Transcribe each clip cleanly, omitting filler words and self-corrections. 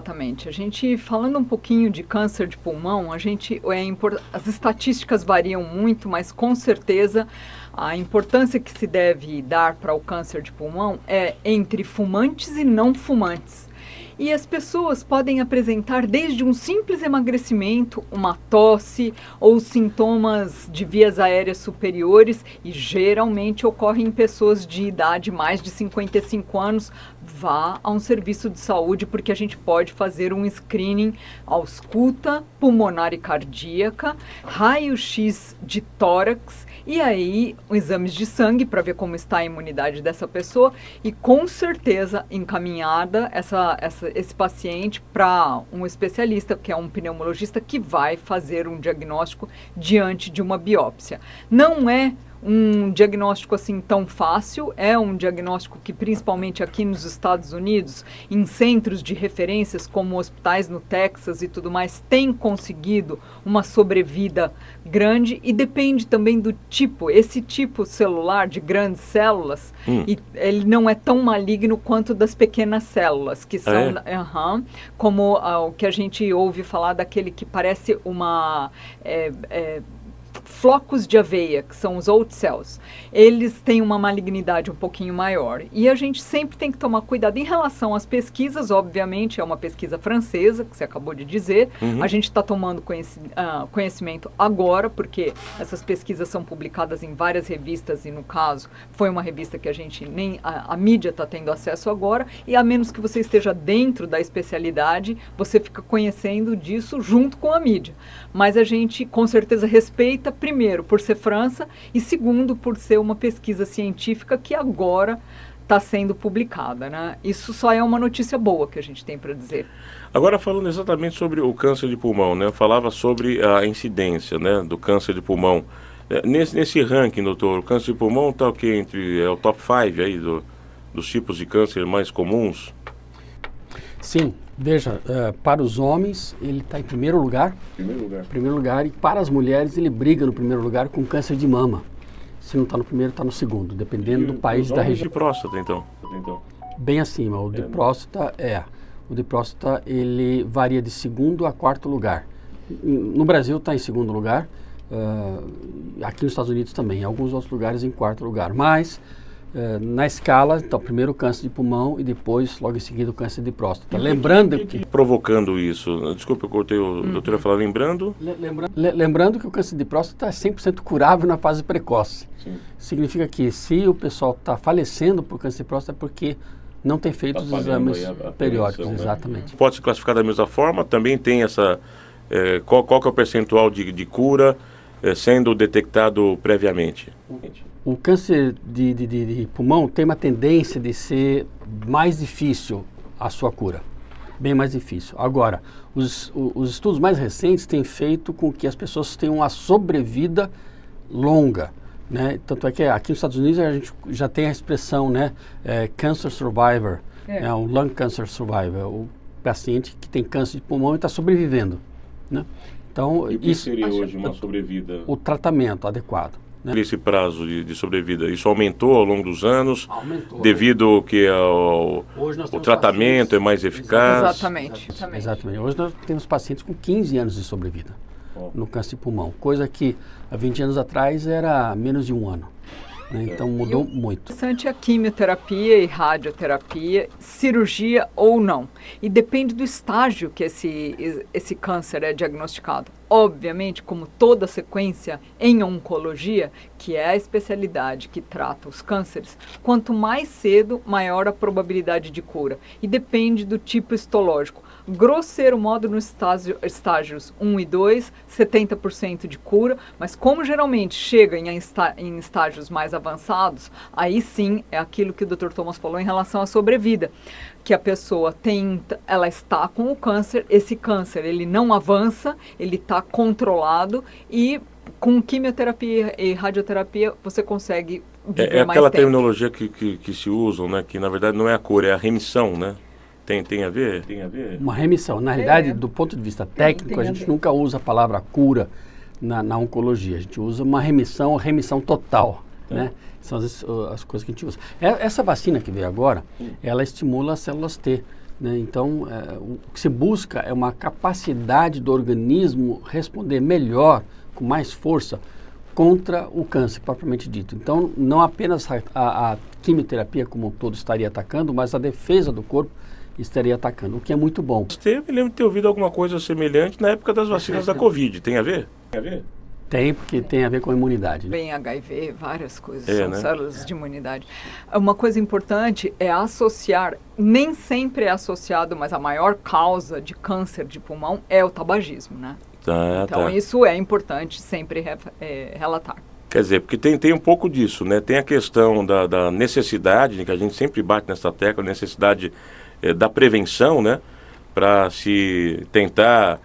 exatamente. A gente, falando um pouquinho de câncer de pulmão, as estatísticas variam muito, mas com certeza a importância que se deve dar para o câncer de pulmão é entre fumantes e não fumantes. E as pessoas podem apresentar desde um simples emagrecimento, uma tosse ou sintomas de vias aéreas superiores, e geralmente ocorrem em pessoas de idade mais de 55 anos. Vá a um serviço de saúde, porque a gente pode fazer um screening, ausculta pulmonar e cardíaca, raio-x de tórax, e aí exames de sangue para ver como está a imunidade dessa pessoa, e com certeza encaminhada esse paciente para um especialista, que é um pneumologista, que vai fazer um diagnóstico diante de uma biópsia. Não é um diagnóstico assim tão fácil, é um diagnóstico que principalmente aqui nos Estados Unidos, em centros de referências como hospitais no Texas e tudo mais, tem conseguido uma sobrevida grande, e depende também do tipo, esse tipo celular de grandes células, e ele não é tão maligno quanto das pequenas células, que são, como o que a gente ouve falar daquele que parece uma... flocos de aveia, que são os oat cells, eles têm uma malignidade um pouquinho maior. E a gente sempre tem que tomar cuidado em relação às pesquisas. Obviamente, é uma pesquisa francesa, que você acabou de dizer. A gente está tomando conhecimento agora, porque essas pesquisas são publicadas em várias revistas, e no caso, foi uma revista que a gente nem... a mídia está tendo acesso agora, e a menos que você esteja dentro da especialidade, você fica conhecendo disso junto com a mídia. Mas a gente, com certeza, respeita, primeiro, por ser França, e segundo, por ser uma pesquisa científica que agora está sendo publicada, né? Isso só é uma notícia boa que a gente tem para dizer. Agora, falando exatamente sobre o câncer de pulmão, né? Eu falava sobre a incidência, né, do câncer de pulmão. Nesse ranking, doutor, o câncer de pulmão está o quê? Entre o top 5 aí dos tipos de câncer mais comuns? Sim, veja, para os homens ele está em primeiro lugar. Primeiro lugar, e para as mulheres ele briga no primeiro lugar com câncer de mama. Se não está no primeiro, está no segundo, dependendo do país e da região. De próstata, então? Bem acima, o de próstata O de próstata ele varia de segundo a quarto lugar. No Brasil está em segundo lugar, aqui nos Estados Unidos também, em alguns outros lugares em quarto lugar. Mas na escala, então, primeiro o câncer de pulmão e depois, logo em seguida, o câncer de próstata. Lembrando que... Provocando isso? Desculpa, eu cortei o doutor a falar. Lembrando que o câncer de próstata é 100% curável na fase precoce. Sim. Significa que se o pessoal está falecendo por câncer de próstata é porque não tem feito os exames periódicos. Né? Exatamente. Pode se classificar da mesma forma? Também tem essa... qual que é o percentual de cura sendo detectado previamente? O câncer de pulmão tem uma tendência de ser mais difícil a sua cura, bem mais difícil. Agora, os estudos mais recentes têm feito com que as pessoas tenham uma sobrevida longa, né? Tanto é que aqui nos Estados Unidos a gente já tem a expressão, né, cancer survivor, o lung cancer survivor, o paciente que tem câncer de pulmão e está sobrevivendo, né? Então, e o que seria hoje uma sobrevida? O tratamento adequado. Né? Esse prazo de sobrevida, isso aumentou ao longo dos anos? Aumentou. Devido que o tratamento é mais eficaz? Exatamente. Hoje nós temos pacientes com 15 anos de sobrevida no câncer de pulmão, coisa que há 20 anos atrás era menos de um ano. Né? Então mudou muito. Interessante a quimioterapia e radioterapia, cirurgia ou não. E depende do estágio que esse câncer é diagnosticado. Obviamente, como toda sequência em oncologia, que é a especialidade que trata os cânceres, quanto mais cedo, maior a probabilidade de cura. E depende do tipo histológico. Grosseiro modo, nos estágios 1 e 2, 70% de cura, mas como geralmente chega em estágios mais avançados, aí sim é aquilo que o Dr. Thomas falou em relação à sobrevida, que a pessoa ela está com o câncer, esse câncer ele não avança, ele está controlado, e com quimioterapia e radioterapia você consegue viver mais tempo. Aquela terminologia que se usam, né, que na verdade não é a cura, é a remissão, né? Tem a ver? Uma remissão. Na realidade, do ponto de vista técnico, a gente nunca usa a palavra cura na oncologia. A gente usa uma remissão total. Né? São as coisas que a gente usa. Essa vacina que veio agora, ela estimula as células T né? Então, o que se busca é uma capacidade do organismo responder melhor, com mais força, contra o câncer, propriamente dito. Então, não apenas a quimioterapia como um todo estaria atacando, mas a defesa do corpo estaria atacando, o que é muito bom. Eu me lembro de ter ouvido alguma coisa semelhante na época das vacinas da Covid. Tem a ver? Tem a ver? Tem, porque tem a ver com a imunidade. Né? Bem, HIV, várias coisas, são né? células de imunidade. Uma coisa importante é associar, nem sempre é associado, mas a maior causa de câncer de pulmão é o tabagismo, né? Então isso é importante sempre relatar. Quer dizer, porque tem um pouco disso, né? Tem a questão da necessidade, que a gente sempre bate nessa tecla, a necessidade da prevenção, né? Para se tentar,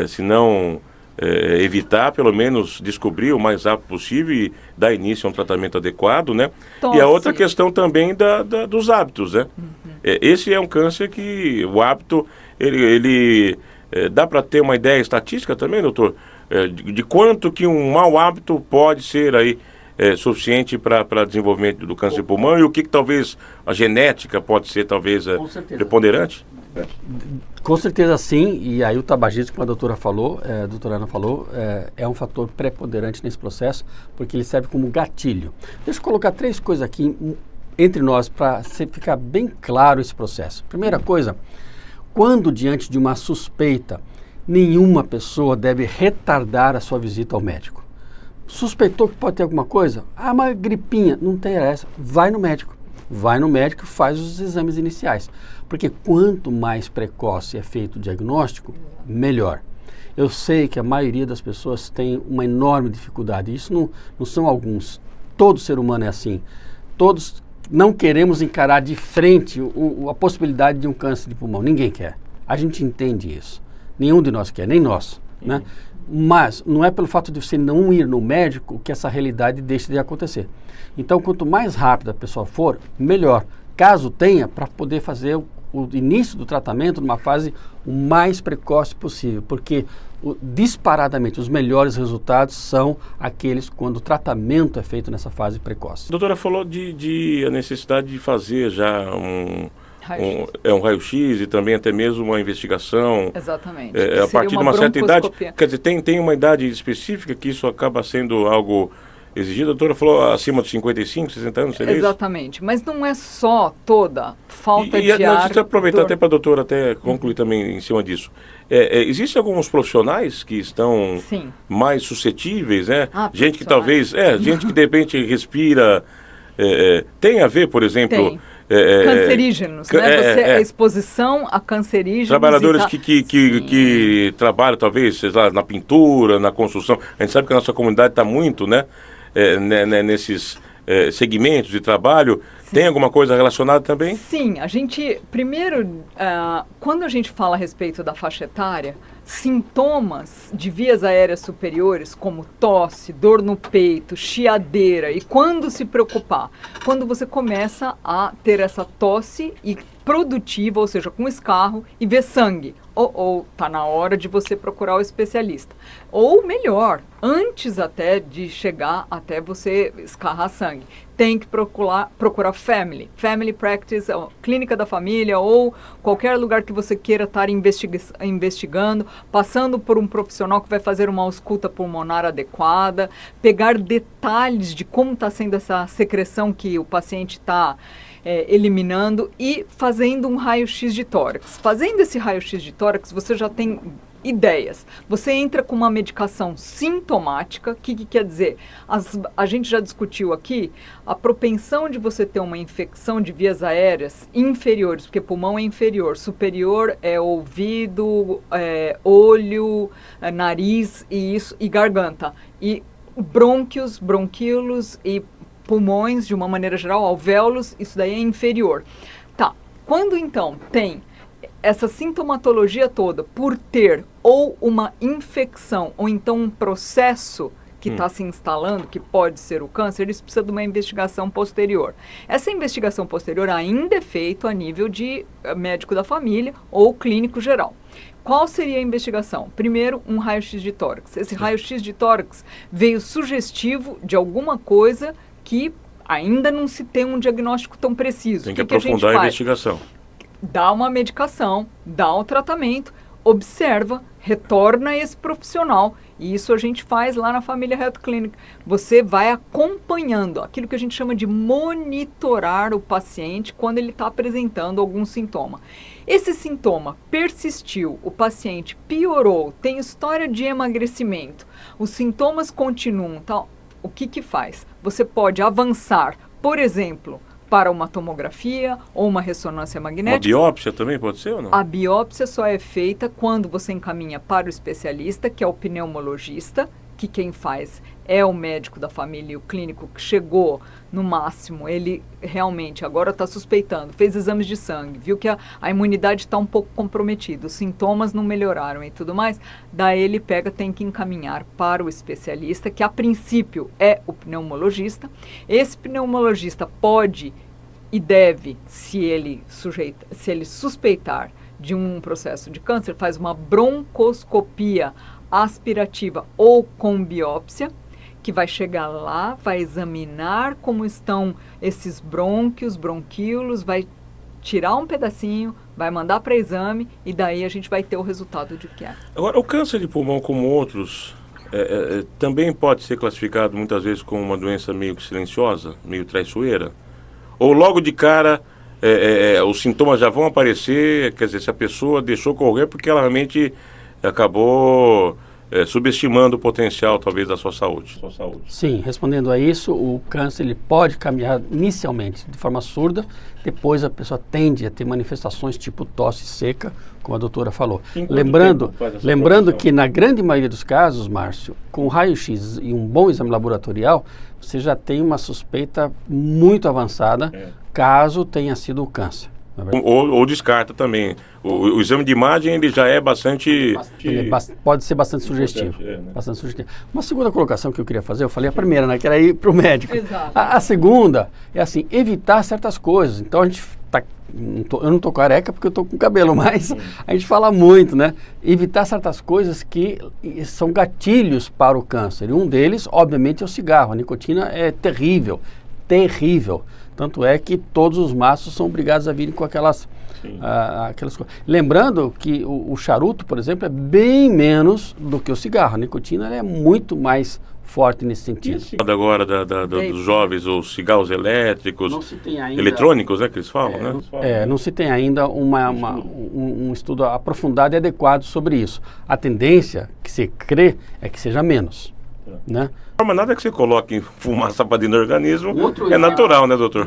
se não evitar, pelo menos descobrir o mais rápido possível e dar início a um tratamento adequado, né? E a outra questão também dos hábitos, né? Esse é um câncer que o hábito, ele dá para ter uma ideia estatística também, doutor? De quanto que um mau hábito pode ser aí suficiente para desenvolvimento do câncer de pulmão e o que talvez a genética pode ser talvez preponderante? Com certeza sim, e aí o tabagismo, como a doutora Ana falou, é um fator preponderante nesse processo, porque ele serve como gatilho. Deixa eu colocar 3 coisas aqui entre nós para ficar bem claro esse processo. Primeira coisa, quando diante de uma suspeita, nenhuma pessoa deve retardar a sua visita ao médico. Suspeitou que pode ter alguma coisa? Ah, uma gripinha. Não tem essa. Vai no médico. Vai no médico e faz os exames iniciais. Porque quanto mais precoce é feito o diagnóstico, melhor. Eu sei que a maioria das pessoas tem uma enorme dificuldade. Isso não são alguns. Todo ser humano é assim. Todos não queremos encarar de frente a possibilidade de um câncer de pulmão. Ninguém quer. A gente entende isso. Nenhum de nós quer, nem nós, né? Mas não é pelo fato de você não ir no médico que essa realidade deixa de acontecer. Então, quanto mais rápida a pessoa for, melhor. Caso tenha, para poder fazer o início do tratamento numa fase o mais precoce possível, porque disparadamente os melhores resultados são aqueles quando o tratamento é feito nessa fase precoce. A doutora falou a necessidade de fazer já um raio-x e também até mesmo uma investigação. Exatamente. A partir de uma certa idade. Quer dizer, tem uma idade específica que isso acaba sendo algo exigido? A doutora falou acima de 55, 60 anos, seria isso? Exatamente. Mas não é só toda falta de ar. Deixa eu aproveitar até para a doutora até concluir também em cima disso. Existem alguns profissionais que estão mais suscetíveis, né? Gente que talvez, gente que de repente respira, tem a ver, por exemplo... cancerígenos, né? A exposição a cancerígenos. Trabalhadores que trabalham, talvez, sei lá, na pintura, na construção. A gente sabe que a nossa comunidade está muito, né? Nesses segmentos de trabalho. Sim. Tem alguma coisa relacionada também? Sim, a gente, primeiro, quando a gente fala a respeito da faixa etária, sintomas de vias aéreas superiores, como tosse, dor no peito, chiadeira, e quando se preocupar? Quando você começa a ter essa tosse e produtiva, ou seja, com escarro, e ver sangue. Ou tá na hora de você procurar o especialista. Ou melhor, antes até de chegar até você escarrar sangue, tem que procurar family practice, clínica da família ou qualquer lugar que você queira estar investigando, passando por um profissional que vai fazer uma ausculta pulmonar adequada, pegar detalhes de como está sendo essa secreção que o paciente está eliminando e fazendo um raio-x de tórax. Fazendo esse raio-x de tórax, você já tem ideias. Você entra com uma medicação sintomática. O que quer dizer? A gente já discutiu aqui a propensão de você ter uma infecção de vias aéreas inferiores, porque pulmão é inferior, superior é ouvido, olho, nariz e garganta. E brônquios, bronquíolos e pulmões, de uma maneira geral, alvéolos, isso daí é inferior. Tá, quando então tem essa sintomatologia toda por ter ou uma infecção ou então um processo que está se instalando, que pode ser o câncer, isso precisa de uma investigação posterior. Essa investigação posterior ainda é feita a nível de médico da família ou clínico geral. Qual seria a investigação? Primeiro, um raio-x de tórax. Esse raio-x de tórax veio sugestivo de alguma coisa que ainda não se tem um diagnóstico tão preciso. Tem que aprofundar a investigação. dá uma medicação, dá um tratamento, observa, retorna esse profissional. E isso a gente faz lá na Família Health Clinic. Você vai acompanhando aquilo que a gente chama de monitorar o paciente quando ele está apresentando algum sintoma. Esse sintoma persistiu, o paciente piorou, tem história de emagrecimento, os sintomas continuam, tal. O que faz? Você pode avançar, por exemplo, para uma tomografia ou uma ressonância magnética. Uma biópsia também pode ser ou não? A biópsia só é feita quando você encaminha para o especialista, que é o pneumologista, que quem faz é o médico da família e o clínico que chegou no máximo, ele realmente agora está suspeitando, fez exames de sangue, viu que a imunidade está um pouco comprometida, os sintomas não melhoraram e tudo mais, daí ele tem que encaminhar para o especialista, que a princípio é o pneumologista. Esse pneumologista pode e deve, se ele suspeitar de um processo de câncer, faz uma broncoscopia aspirativa ou com biópsia, que vai chegar lá, vai examinar como estão esses brônquios, bronquíolos, vai tirar um pedacinho, vai mandar para exame e daí a gente vai ter o resultado de que é. Agora, o câncer de pulmão, como outros, também pode ser classificado muitas vezes como uma doença meio silenciosa, meio traiçoeira? Ou logo de cara os sintomas já vão aparecer, quer dizer, se a pessoa deixou correr porque ela realmente acabou subestimando o potencial, talvez, da sua saúde. Sim, respondendo a isso, o câncer ele pode caminhar inicialmente de forma surda, depois a pessoa tende a ter manifestações tipo tosse seca, como a doutora falou. Lembrando que na grande maioria dos casos, Márcio, com raio-x e um bom exame laboratorial, você já tem uma suspeita muito avançada, caso tenha sido o câncer. Ou descarta também. O exame de imagem ele já é bastante... Pode ser bastante sugestivo. Bastante sugestivo. Uma segunda colocação que eu queria fazer, eu falei a primeira, né, que era ir para o médico. A segunda é assim, evitar certas coisas. Então a gente eu não estou careca porque eu estou com cabelo, mas a gente fala muito, né? Evitar certas coisas que são gatilhos para o câncer. E um deles, obviamente, é o cigarro. A nicotina é terrível, terrível. Tanto é que todos os maços são obrigados a virem com aquelas coisas. Lembrando que o charuto, por exemplo, é bem menos do que o cigarro. A nicotina é muito mais forte nesse sentido. Agora dos jovens, os cigarros elétricos, não se tem ainda, eletrônicos, né, que eles falam, né? Não se tem ainda um estudo aprofundado e adequado sobre isso. A tendência que se crê é que seja menos, né? Mas nada que você coloque fumaça para dentro do organismo é natural, né, doutor?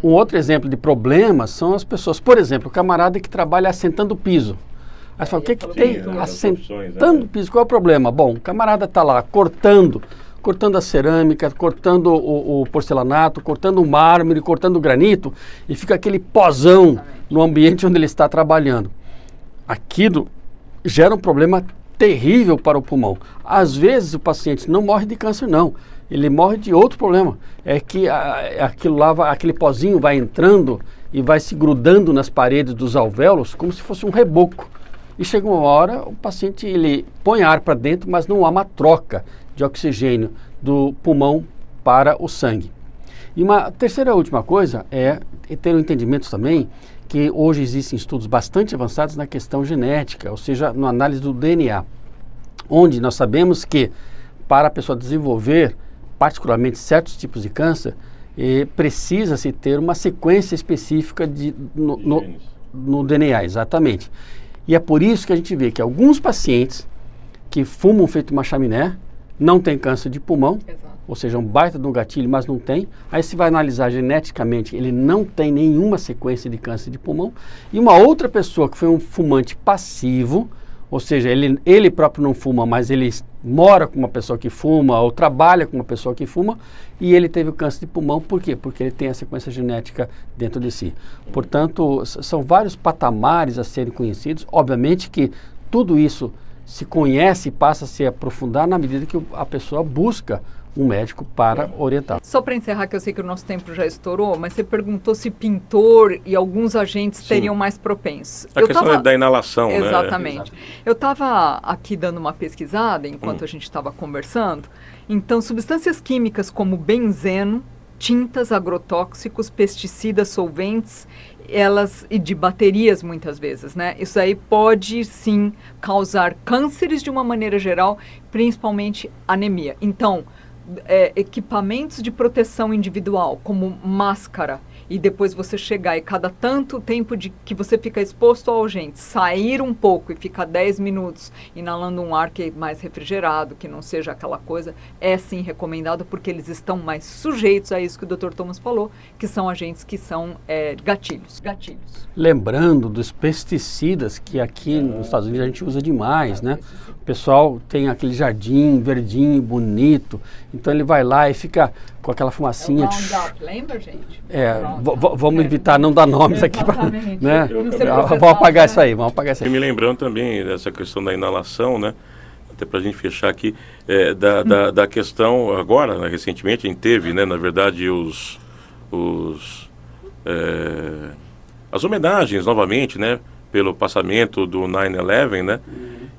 Um outro exemplo de problemas são as pessoas, por exemplo, o camarada que trabalha assentando o piso. Aí você fala, o que tem assentando o piso? Qual é o problema? Bom, o camarada está lá cortando a cerâmica, cortando o porcelanato, cortando o mármore, cortando o granito, e fica aquele pozão no ambiente onde ele está trabalhando. Aquilo gera um problema terrível para o pulmão. Às vezes o paciente não morre de câncer, não. Ele morre de outro problema. É que aquele pozinho vai entrando e vai se grudando nas paredes dos alvéolos como se fosse um reboco. E chega uma hora, o paciente ele põe ar para dentro, mas não há uma troca de oxigênio do pulmão para o sangue. E uma terceira e última coisa é ter um entendimento também que hoje existem estudos bastante avançados na questão genética, ou seja, na análise do DNA, onde nós sabemos que para a pessoa desenvolver particularmente certos tipos de câncer, precisa-se ter uma sequência específica no DNA, exatamente. E é por isso que a gente vê que alguns pacientes que fumam feito uma chaminé não têm câncer de pulmão, ou seja, um baita de um gatilho, mas não tem. Aí se vai analisar geneticamente, ele não tem nenhuma sequência de câncer de pulmão. E uma outra pessoa que foi um fumante passivo, ou seja, ele próprio não fuma, mas ele mora com uma pessoa que fuma ou trabalha com uma pessoa que fuma e ele teve o câncer de pulmão. Por quê? Porque ele tem a sequência genética dentro de si. Portanto, são vários patamares a serem conhecidos. Obviamente que tudo isso se conhece e passa a se aprofundar na medida que a pessoa busca um médico para orientar. Só para encerrar, que eu sei que o nosso tempo já estourou, mas você perguntou se pintor e alguns agentes seriam mais propensos. A questão da inalação, né? Exatamente. Eu estava aqui dando uma pesquisada enquanto a gente estava conversando. Então, substâncias químicas como benzeno, tintas, agrotóxicos, pesticidas, solventes, e de baterias muitas vezes, né? Isso aí pode sim causar cânceres de uma maneira geral, principalmente anemia. Então, equipamentos de proteção individual, como máscara, e depois você chegar e cada tanto tempo que você fica exposto ao agente, sair um pouco e ficar 10 minutos inalando um ar que é mais refrigerado, que não seja aquela coisa, é sim recomendado, porque eles estão mais sujeitos a isso que o Dr. Thomas falou, que são agentes que são gatilhos. Lembrando dos pesticidas que aqui nos Estados Unidos a gente usa demais, né? O pessoal tem aquele jardim verdinho, bonito, então ele vai lá e fica com aquela fumacinha. Roundup, lembra, gente? Vamos evitar não dar nomes aqui, né? Vamos apagar isso aí, E me lembrando também dessa questão da inalação, né? Até para a gente fechar aqui, da questão agora, né, recentemente a gente teve, né, na verdade, as homenagens novamente, né, pelo passamento do 9/11, né?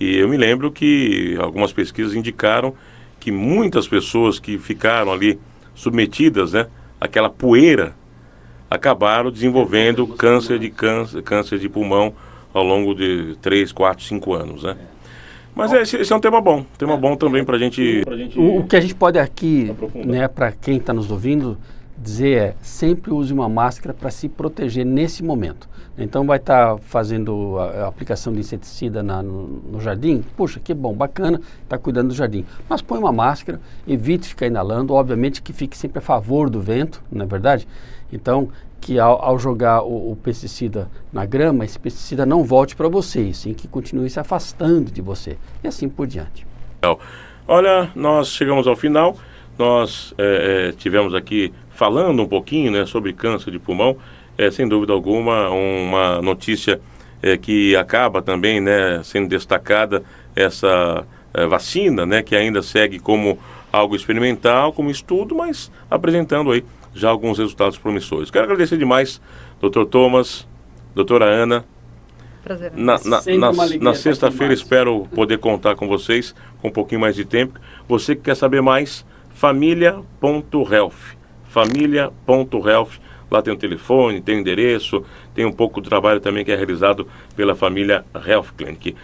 E eu me lembro que algumas pesquisas indicaram que muitas pessoas que ficaram ali submetidas, né, àquela poeira, acabaram desenvolvendo câncer de pulmão ao longo de 3, 4, 5 anos, né? Mas esse é um tema bom também para a gente... O que a gente pode aqui, né, para quem está nos ouvindo, dizer sempre use uma máscara para se proteger nesse momento. Então vai estar fazendo a aplicação de inseticida no jardim, puxa, que bom, bacana, está cuidando do jardim. Mas põe uma máscara, evite ficar inalando, obviamente que fique sempre a favor do vento, não é verdade? Então, que ao jogar o pesticida na grama, esse pesticida não volte para você, sim que continue se afastando de você, e assim por diante. Olha, nós chegamos ao final, nós tivemos aqui falando um pouquinho, né, sobre câncer de pulmão, sem dúvida alguma, uma notícia que acaba também, né, sendo destacada, essa vacina, né, que ainda segue como algo experimental, como estudo, mas apresentando aí já alguns resultados promissores. Quero agradecer demais, Dr. Thomas, doutora Ana. Prazer. Na sexta-feira espero poder contar com vocês com um pouquinho mais de tempo. Você que quer saber mais, família.health. Família.health. Lá tem o telefone, tem o endereço, tem um pouco do trabalho também que é realizado pela família Health Clinic.